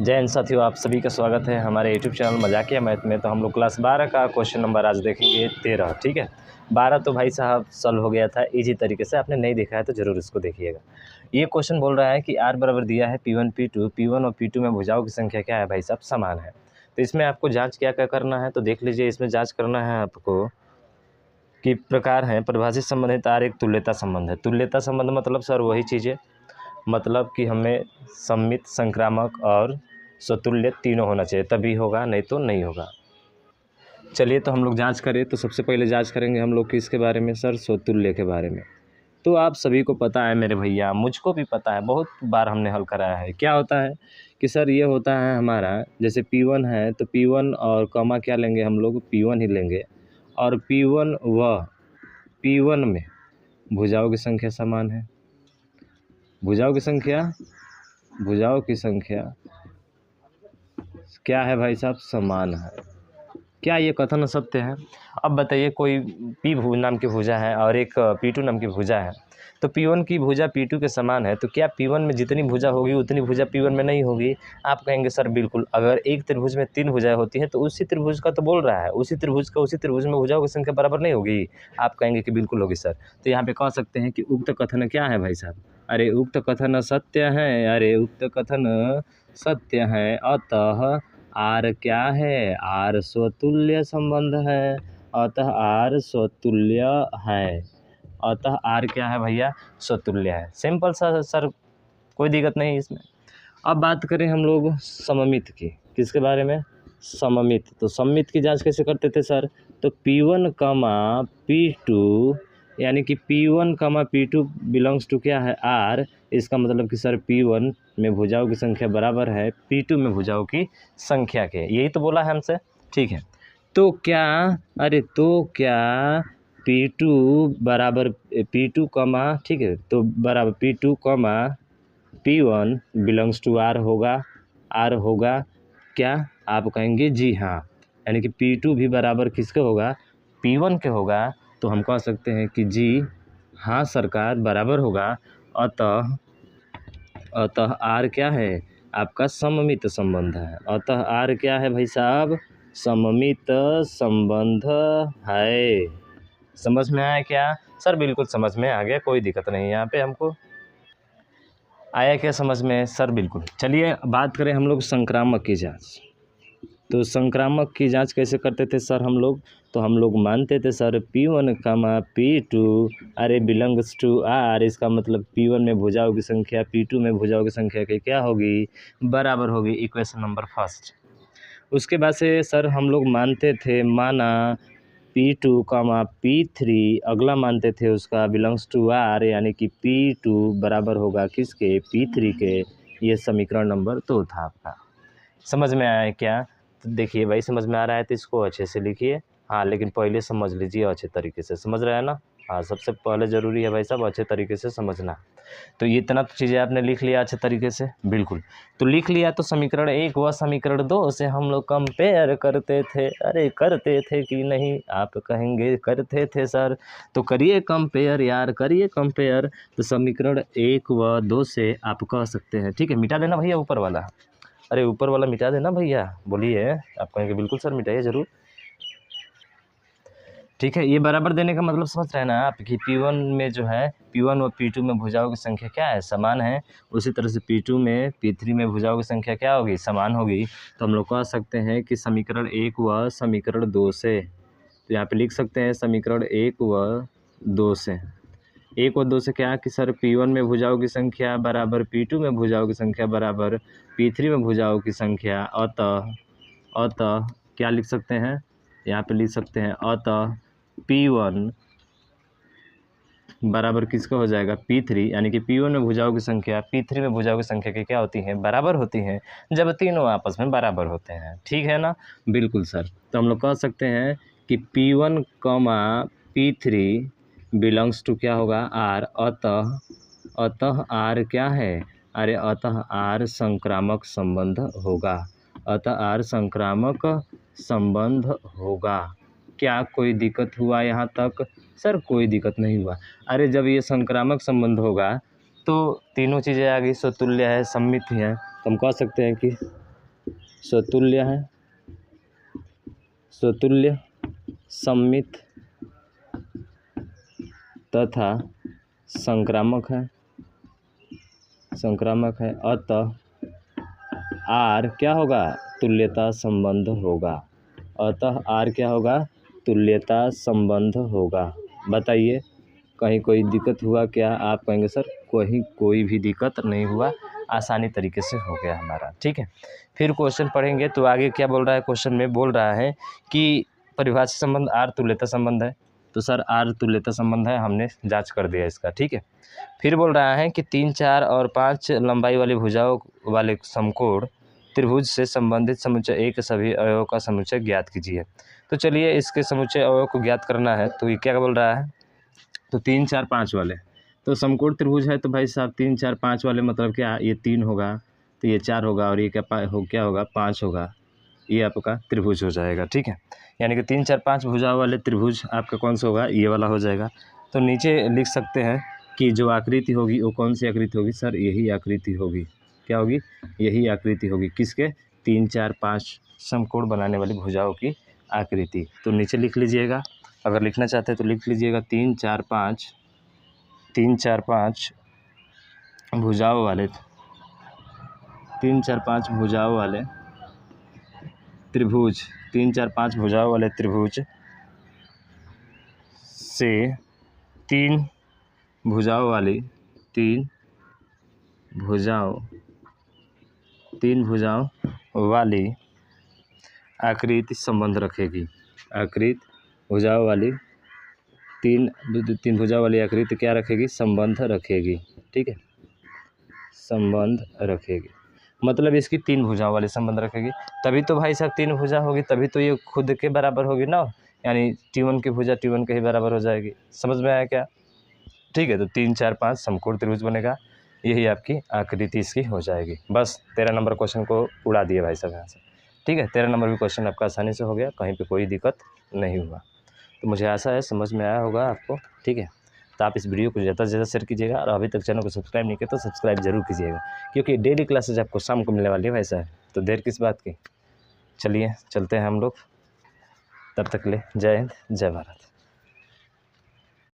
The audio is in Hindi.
जय हिंद साथियों, आप सभी का स्वागत है हमारे यूट्यूब चैनल मजाकिया मैथ में। तो हम लोग क्लास 12 का क्वेश्चन नंबर आज देखेंगे 13। ठीक है, 12 तो भाई साहब सॉल्व हो गया था इजी तरीके से। आपने नहीं देखा है तो ज़रूर इसको देखिएगा। ये क्वेश्चन बोल रहा है कि r बराबर दिया है P1 P2 और P2 में भुजाओं की संख्या क्या है भाई साहब, समान है। तो इसमें आपको जाँच क्या क्या करना है तो देख लीजिए। इसमें जाँच करना है आपको कि प्रकार है परिभाषित संबंध है, एक तुल्यता संबंध है। तुल्यता संबंध मतलब सर वही चीज़ें, मतलब कि हमें सममित, संक्रामक और स्वतुल्य तीनों होना चाहिए, तभी होगा, नहीं तो नहीं होगा। चलिए तो हम लोग जांच करें। तो सबसे पहले जांच करेंगे हम लोग किसके बारे में सर, स्वतुल्य के बारे में। तो आप सभी को पता है मेरे भैया, मुझको भी पता है, बहुत बार हमने हल कराया है। क्या होता है कि सर ये होता है हमारा, जैसे P1 है तो P1 और कॉमा क्या लेंगे हम लोग, P1 ही लेंगे। और P1 व P1 में भुजाओं की संख्या समान है। भुजाओं की संख्या क्या है भाई साहब, समान है। क्या ये कथन सत्य है? अब बताइए, कोई P नाम की भुजा है और एक P2 नाम की भुजा है। तो P1 की भुजा P2 के समान है, तो क्या P1 में जितनी भुजा होगी उतनी भुजा P1 में नहीं होगी? आप कहेंगे सर बिल्कुल, अगर एक त्रिभुज में 3 भुजाएं होती हैं तो उसी त्रिभुज का तो बोल रहा है, उसी त्रिभुज में भुजाओं की संख्या बराबर नहीं होगी? आप कहेंगे कि बिल्कुल होगी सर। तो यहाँ पे कह सकते हैं कि उक्त कथन क्या है भाई साहब, अरे उक्त कथन सत्य है, अतः आर क्या है, आर स्वतुल्य संबंध है, अतः आर स्वतुल्य है। अतः आर क्या है भैया, स्वतुल्य है। सिंपल सा सर, कोई दिक्कत नहीं इसमें। अब बात करें हम लोग सममित की, किसके बारे में, सममित। तो सममित की जांच कैसे करते थे सर, तो P1, P2 यानी कि P1, P2 बिलोंग्स टू क्या है, R। इसका मतलब कि सर P1 में भुजाओं की संख्या बराबर है P2 में भुजाओं की संख्या के। यही तो बोला है हमसे, ठीक है। तो क्या P2 बराबर P2 ठीक है, तो बराबर P2 P1 belongs to R होगा क्या? आप कहेंगे जी हाँ, यानी कि P2 भी बराबर किसके होगा, P1 के होगा। तो हम कह सकते हैं कि जी हाँ सरकार, बराबर होगा। अतः R क्या है, आपका सममित संबंध है। अतः R क्या है भाई साहब, सममित संबंध है। समझ में आया क्या सर? बिल्कुल समझ में आ गया, कोई दिक्कत नहीं। यहाँ पे हमको आया क्या समझ में सर? बिल्कुल। चलिए बात करें हम लोग संक्रामक की जांच। तो संक्रामक की जांच कैसे करते थे सर हम लोग, तो हम लोग मानते थे सर P1, P2 अरे बिलोंग्स टू R। इसका मतलब P1 में भुजाओं की संख्या P2 में भुजाओं की संख्या की क्या होगी, बराबर होगी। Equation number first. उसके बाद से सर हम लोग मानते थे, माना P2, P3, अगला मानते थे उसका बिलोंग्स टू R, यानी कि P2 बराबर होगा किसके, P3 के। ये समीकरण नंबर 2 था आपका। समझ में आया क्या? तो देखिए भाई, समझ में आ रहा है तो इसको अच्छे से लिखिए। हाँ, लेकिन पहले समझ लीजिए अच्छे तरीके से, समझ रहे हैं ना? हाँ, सबसे पहले ज़रूरी है भाई साहब अच्छे तरीके से समझना। तो ये इतना तो चीज़ें आपने लिख लिया अच्छे तरीके से, बिल्कुल। तो लिख लिया तो समीकरण 1 व समीकरण 2 से हम लोग कंपेयर करते थे। अरे करते थे कि नहीं, आप कहेंगे करते थे सर। तो करिए कंपेयर यार, करिए कंपेयर। तो समीकरण 1 व 2 से आप कह सकते हैं, ठीक है। मिटा देना भैया ऊपर वाला, अरे ऊपर वाला मिटा देना भैया, बोलिए। आप कहेंगे बिल्कुल सर मिटाइए ज़रूर, ठीक है। ये बराबर देने का मतलब समझ रहे हैं ना आप, कि P1 में जो है, P1 और P2 में भुजाओं की संख्या क्या है, समान है। उसी तरह से P2 में P3 में भुजाओं की संख्या क्या होगी, समान होगी। तो हम लोग कह सकते हैं कि समीकरण 1 व समीकरण 2 से, तो यहाँ पे लिख सकते हैं समीकरण 1 व 2 से। 1 और 2 से क्या कि सर P1 में भुजाओं की संख्या बराबर P2 में भुजाओं की संख्या बराबर P3 में भुजाओं की संख्या। अतः क्या लिख सकते हैं, यहाँ पे लिख सकते हैं अतः P1 बराबर किसका हो जाएगा, P3, यानी कि P1 में भुजाओं की संख्या P3 में भुजाओं की संख्या की क्या होती हैं, बराबर होती हैं, जब तीनों आपस में बराबर होते हैं। ठीक है ना? बिल्कुल सर। तो हम लोग कह सकते हैं कि P1, P3 बिलोंग्स टू क्या होगा, R। अतः R क्या है, अरे अतः R संक्रामक संबंध होगा। अतः R संक्रामक संबंध होगा। क्या कोई दिक्कत हुआ यहाँ तक सर? कोई दिक्कत नहीं हुआ। अरे जब ये संक्रामक संबंध होगा तो तीनों चीज़ें आ गई, स्वतुल्य है, सममित है, तो हम कह सकते हैं कि स्वतुल्य है, स्वतुल्य, सममित तथा संक्रामक है, संक्रामक है। अतः आर क्या होगा, तुल्यता संबंध होगा। अतः आर क्या होगा, तुल्यता संबंध होगा। बताइए कहीं कोई दिक्कत हुआ क्या? आप कहेंगे सर कहीं कोई भी दिक्कत नहीं हुआ, आसानी तरीके से हो गया हमारा। ठीक है, फिर क्वेश्चन पढ़ेंगे तो आगे क्या बोल रहा है, क्वेश्चन में बोल रहा है कि परिभाषित संबंध आर तुल्यता संबंध है। तो सर आर तुल्यता संबंध है, हमने जांच कर दिया इसका। ठीक है, फिर बोल रहा है कि 3, 4 और 5 लंबाई वाली भुजाओं वाले समकोण त्रिभुज से संबंधित समुच्चय ए के सभी अवयवों का समुच्चय ज्ञात कीजिए। तो चलिए इसके समुच्चय अवयव को ज्ञात करना है। तो ये क्या बोल रहा है, तो 3, 4, 5 वाले, तो समकोण त्रिभुज है तो भाई साहब 3, 4, 5 वाले मतलब क्या, ये 3 होगा तो ये 4 होगा और ये क्या होगा 5 होगा, ये आपका त्रिभुज हो जाएगा। ठीक है, यानी कि 3, 4, 5 भुजाओं वाले त्रिभुज आपका कौन सा होगा, ये वाला हो जाएगा। तो नीचे लिख सकते हैं कि जो आकृति होगी वो कौन सी आकृति होगी, सर यही आकृति होगी। क्या होगी, यही आकृति होगी। किसके, 3, 4, 5 समकोण बनाने वाली भुजाओं की आकृति। तो नीचे लिख लीजिएगा, अगर लिखना चाहते हैं तो लिख लीजिएगा 3, 4, 5 भुजाओं वाले 3, 4, 5 भुजाओं वाले त्रिभुज 3, 4, 5 भुजाओं वाले त्रिभुज से 3 भुजाओं वाली 3 भुजाओं वाली आकृति संबंध रखेगी। आकृति भुजाओं वाली 3 भुजाओं वाली आकृति क्या रखेगी, संबंध रखेगी। ठीक है, संबंध रखेगी मतलब इसकी 3 भुजाओं वाली संबंध रखेगी। तभी तो भाई साहब 3 भुजा होगी, तभी तो ये खुद के बराबर होगी ना, यानी T1 की भुजा T1 के ही बराबर हो जाएगी। समझ में आया क्या? ठीक है, तो 3, 4, 5 समकोण त्रिभुज बनेगा, यही आपकी आकृति इसकी हो जाएगी। बस 13 नंबर क्वेश्चन को उड़ा दिए भाई साहब यहाँ से। ठीक है, 13 नंबर भी क्वेश्चन आपका आसानी से हो गया, कहीं पे कोई दिक्कत नहीं हुआ। तो मुझे आशा है समझ में आया होगा आपको। ठीक है, तो आप इस वीडियो को ज़्यादा से ज़्यादा शेयर कीजिएगा और अभी तक चैनल को सब्सक्राइब नहीं किया तो सब्सक्राइब जरूर कीजिएगा, क्योंकि डेली क्लासेज आपको शाम को मिलने वाली है भाई साहब। तो देर किस बात की, चलिए चलते हैं हम लोग। तब तक ले जय हिंद, जय भारत।